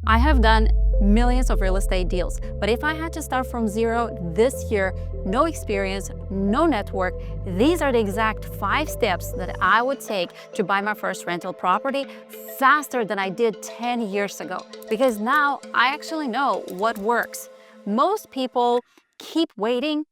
I have done millions of real estate deals, but if I had to start from zero this year, no experience, no network, these are the exact 5 steps that I would take to buy my first rental property faster than I did 10 years ago. Because now I actually know what works. Most people keep waiting,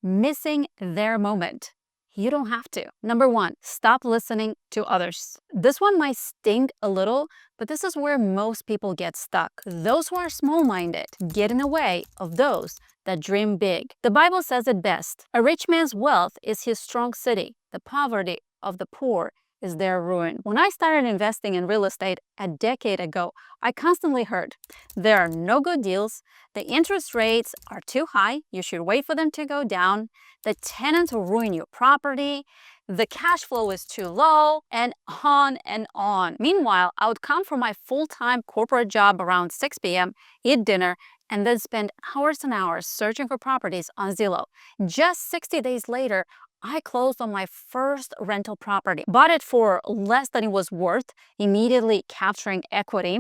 missing their moment. You don't have to. Number 1, stop listening to others. This one might sting a little, but this is where most people get stuck. Those who are small-minded get in the way of those that dream big. The Bible says it best. A rich man's wealth is his strong city. The poverty of the poor is their ruin. When I started investing in real estate a decade ago, I constantly heard, there are no good deals, the interest rates are too high, you should wait for them to go down, the tenants will ruin your property, the cash flow is too low, and on and on. Meanwhile, I would come from my full-time corporate job around 6 p.m., eat dinner, and then spend hours and hours searching for properties on Zillow. Just 60 days later, I closed on my first rental property, bought it for less than it was worth, immediately capturing equity,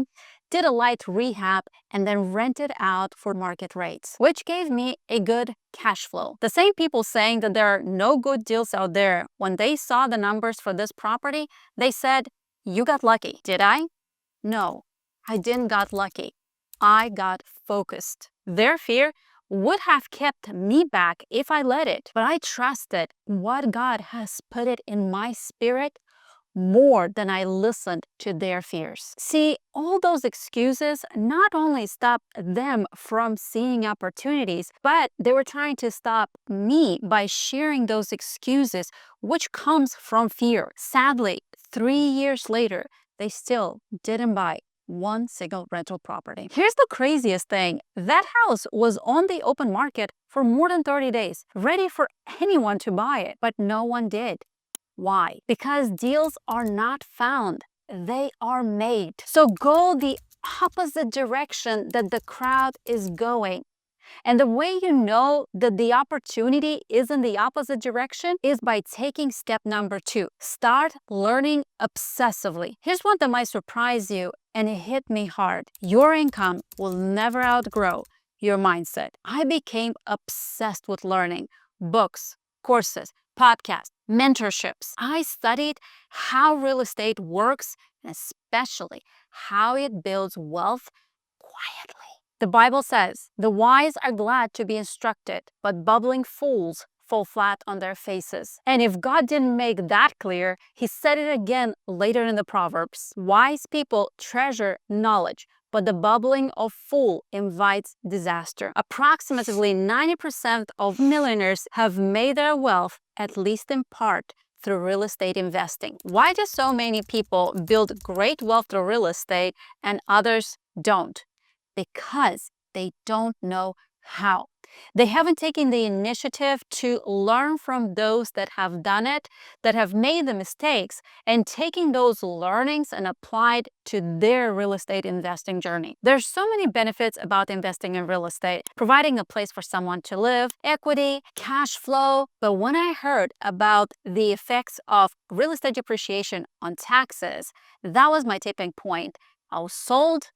did a light rehab, and then rented out for market rates, which gave me a good cash flow. The same people saying that there are no good deals out there, when they saw the numbers for this property, they said, you got lucky. Did I? No, I didn't got lucky. I got focused. Their fear would have kept me back if I let it, but I trusted what God has put it in my spirit more than I listened to their fears. See, all those excuses not only stopped them from seeing opportunities, but they were trying to stop me by sharing those excuses, which comes from fear. Sadly, 3 years later, they still didn't buy one single rental property. Here's the craziest thing. That house was on the open market for more than 30 days, ready for anyone to buy it, but no one did. Why? Because deals are not found, they are made. So go the opposite direction that the crowd is going. And the way you know that the opportunity is in the opposite direction is by taking step number 2. Start learning obsessively. Here's one that might surprise you, and it hit me hard. Your income will never outgrow your mindset. I became obsessed with learning. Books, courses, podcasts, mentorships. I studied how real estate works, and especially how it builds wealth quietly. The Bible says, the wise are glad to be instructed, but bubbling fools fall flat on their faces. And if God didn't make that clear, he said it again later in the Proverbs. Wise people treasure knowledge, but the bubbling of fool invites disaster. Approximately 90% of millionaires have made their wealth, at least in part, through real estate investing. Why do so many people build great wealth through real estate and others don't? Because they don't know how. They haven't taken the initiative to learn from those that have done it, that have made the mistakes, and taking those learnings and applied to their real estate investing journey. There's so many benefits about investing in real estate, providing a place for someone to live, equity, cash flow. But when I heard about the effects of real estate depreciation on taxes, that was my tipping point. I was sold.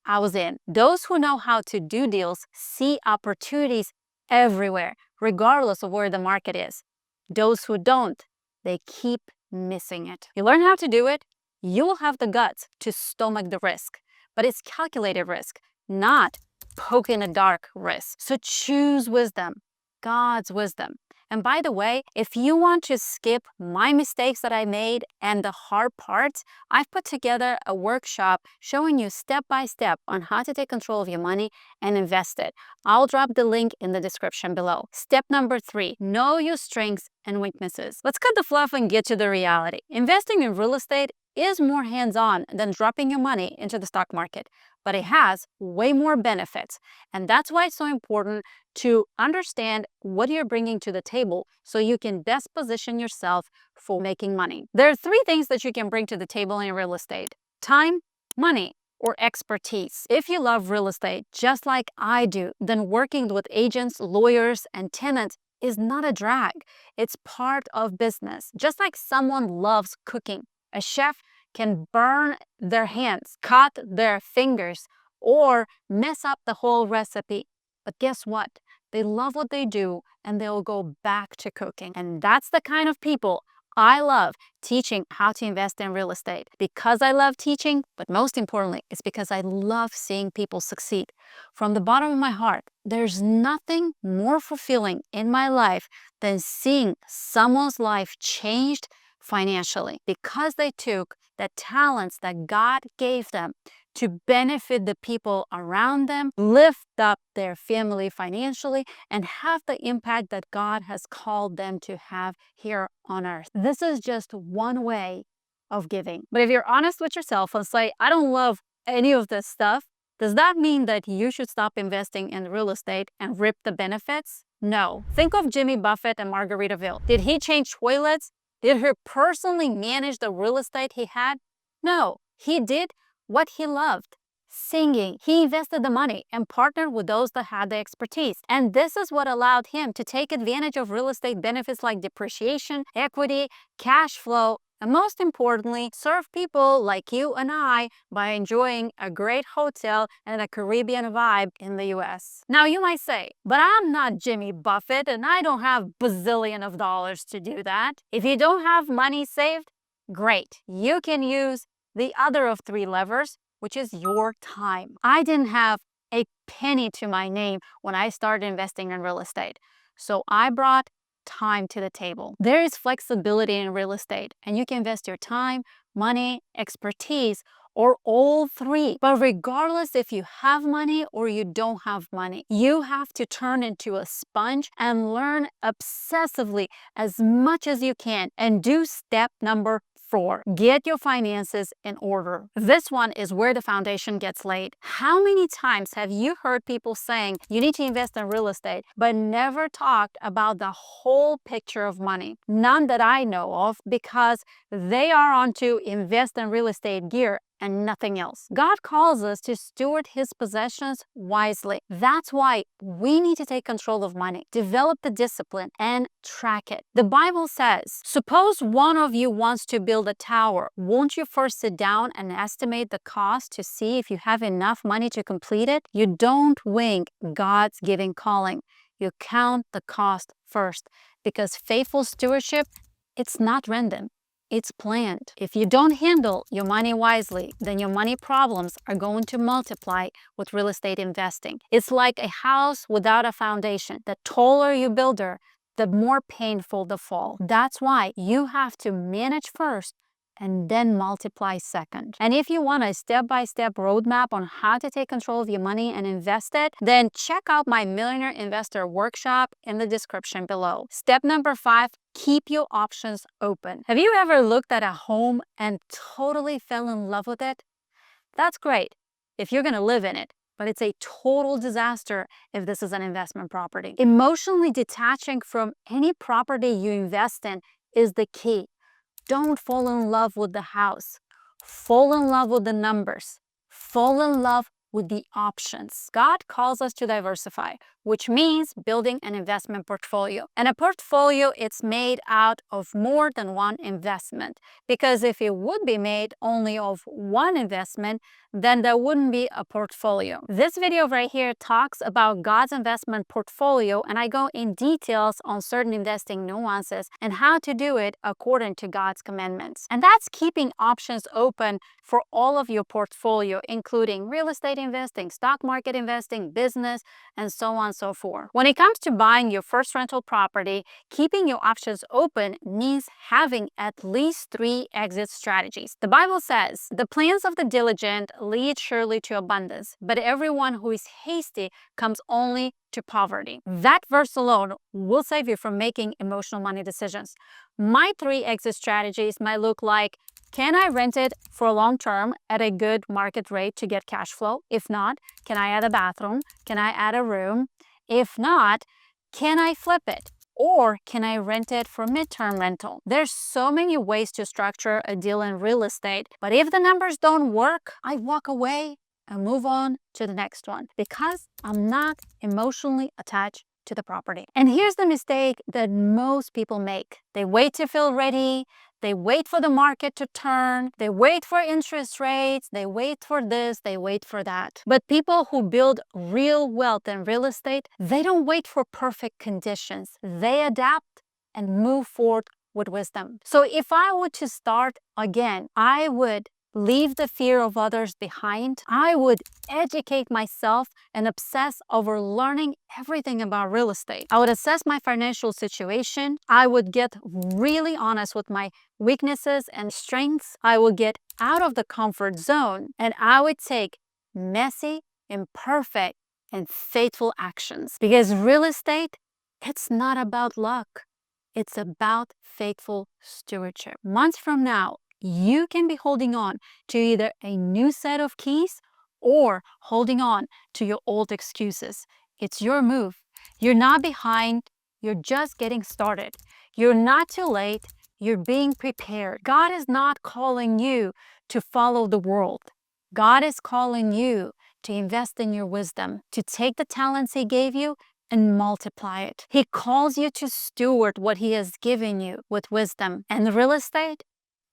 I was in. Those who know how to do deals see opportunities everywhere, regardless of where the market is. Those who don't, they keep missing it. You learn how to do it, you will have the guts to stomach the risk. But it's calculated risk, not poke in the dark risk. So choose wisdom, God's wisdom. And by the way, if you want to skip my mistakes that I made and the hard parts, I've put together a workshop showing you step by step on how to take control of your money and invest it. I'll drop the link in the description below. Step number 3, know your strengths and weaknesses. Let's cut the fluff and get to the reality. Investing in real estate is more hands-on than dropping your money into the stock market, but it has way more benefits. And that's why it's so important to understand what you're bringing to the table so you can best position yourself for making money. There are 3 things that you can bring to the table in real estate: time, money, or expertise. If you love real estate just like I do, then working with agents, lawyers, and tenants is not a drag. It's part of business. Just like someone loves cooking, a chef can burn their hands, cut their fingers, or mess up the whole recipe. But guess what? They love what they do and they'll go back to cooking. And that's the kind of people I love teaching how to invest in real estate. Because I love teaching, but most importantly, it's because I love seeing people succeed. From the bottom of my heart, there's nothing more fulfilling in my life than seeing someone's life changed financially because they took the talents that God gave them to benefit the people around them, lift up their family financially, and have the impact that God has called them to have here on earth. This is just one way of giving. But if you're honest with yourself and say, I don't love any of this stuff, does that mean that you should stop investing in real estate and reap the benefits? No. Think of Jimmy Buffett and Margaritaville. Did he change toilets? Did he personally manage the real estate he had? No. He did what he loved, singing. He invested the money and partnered with those that had the expertise. And this is what allowed him to take advantage of real estate benefits like depreciation, equity, cash flow, and most importantly, serve people like you and I by enjoying a great hotel and a Caribbean vibe in the US. Now you might say, but I'm not Jimmy Buffett and I don't have bazillion of dollars to do that. If you don't have money saved, great. You can use the other of three levers, which is your time. I didn't have a penny to my name when I started investing in real estate. So I brought time to the table. There is flexibility in real estate, and you can invest your time, money, expertise, or all three. But regardless if you have money or you don't have money, you have to turn into a sponge and learn obsessively as much as you can and do step number 4. Get your finances in order. This one is where the foundation gets laid. How many times have you heard people saying you need to invest in real estate, but never talked about the whole picture of money? None that I know of, because they are onto invest in real estate gear and nothing else. God calls us to steward his possessions wisely. That's why we need to take control of money, develop the discipline, and track it. The Bible says, suppose one of you wants to build a tower. Won't you first sit down and estimate the cost to see if you have enough money to complete it? You don't wing God's giving calling. You count the cost first, because faithful stewardship, it's not random. It's planned. If you don't handle your money wisely, then your money problems are going to multiply with real estate investing. It's like a house without a foundation. The taller you build her, the more painful the fall. That's why you have to manage first and then multiply second. And if you want a step-by-step roadmap on how to take control of your money and invest it, then check out my Millionaire Investor Workshop in the description below. Step number 5, keep your options open. Have you ever looked at a home and totally fell in love with it? That's great if you're gonna live in it, but it's a total disaster if this is an investment property. Emotionally detaching from any property you invest in is the key. Don't fall in love with the house. Fall in love with the numbers. Fall in love with the options. God calls us to diversify, which means building an investment portfolio. And a portfolio, it's made out of more than one investment. Because if it would be made only of one investment, then there wouldn't be a portfolio. This video right here talks about God's investment portfolio, and I go in details on certain investing nuances and how to do it according to God's commandments. And that's keeping options open for all of your portfolio, including real estate investing, stock market investing, business, and so on and so forth. When it comes to buying your first rental property, keeping your options open means having at least 3 exit strategies. The Bible says, the plans of the diligent lead surely to abundance, but everyone who is hasty comes only to poverty. That verse alone will save you from making emotional money decisions. My 3 exit strategies might look like, can I rent it for long term at a good market rate to get cash flow? If not, can I add a bathroom? Can I add a room? If not, can I flip it? Or can I rent it for midterm rental? There's so many ways to structure a deal in real estate, but if the numbers don't work, I walk away and move on to the next one because I'm not emotionally attached to the property. And here's the mistake that most people make. They wait to feel ready. They wait for the market to turn. They wait for interest rates. They wait for this. They wait for that. But people who build real wealth in real estate, they don't wait for perfect conditions. They adapt and move forward with wisdom. So if I were to start again, I would leave the fear of others behind. I would educate myself and obsess over learning everything about real estate. I would assess my financial situation. I would get really honest with my weaknesses and strengths. I would get out of the comfort zone, and I would take messy, imperfect, and faithful actions. Because real estate, it's not about luck. It's about faithful stewardship. Months from now, you can be holding on to either a new set of keys or holding on to your old excuses. It's your move. You're not behind. You're just getting started. You're not too late. You're being prepared. God is not calling you to follow the world. God is calling you to invest in your wisdom, to take the talents He gave you and multiply it. He calls you to steward what He has given you with wisdom. And real estate,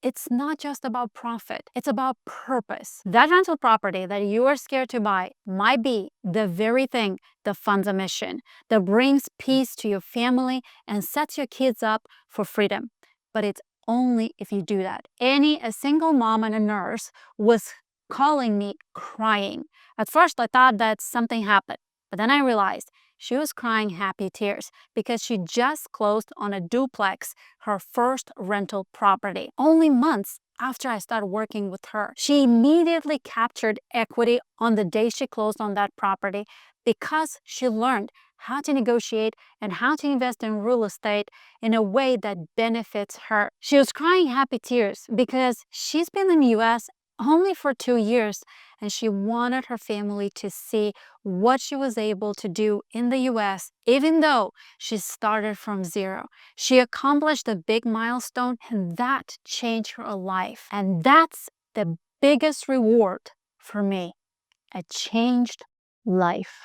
it's not just about profit, it's about purpose. That rental property that you are scared to buy might be the very thing that funds a mission, that brings peace to your family and sets your kids up for freedom. But it's only if you do that. A single mom and a nurse was calling me crying. At first, I thought that something happened, but then I realized she was crying happy tears because she just closed on a duplex, her first rental property, only months after I started working with her. She immediately captured equity on the day she closed on that property because she learned how to negotiate and how to invest in real estate in a way that benefits her. She was crying happy tears because she's been in the US only for 2 years, and she wanted her family to see what she was able to do in the US, even though she started from zero. She accomplished a big milestone, and that changed her life. And that's the biggest reward for me, a changed life.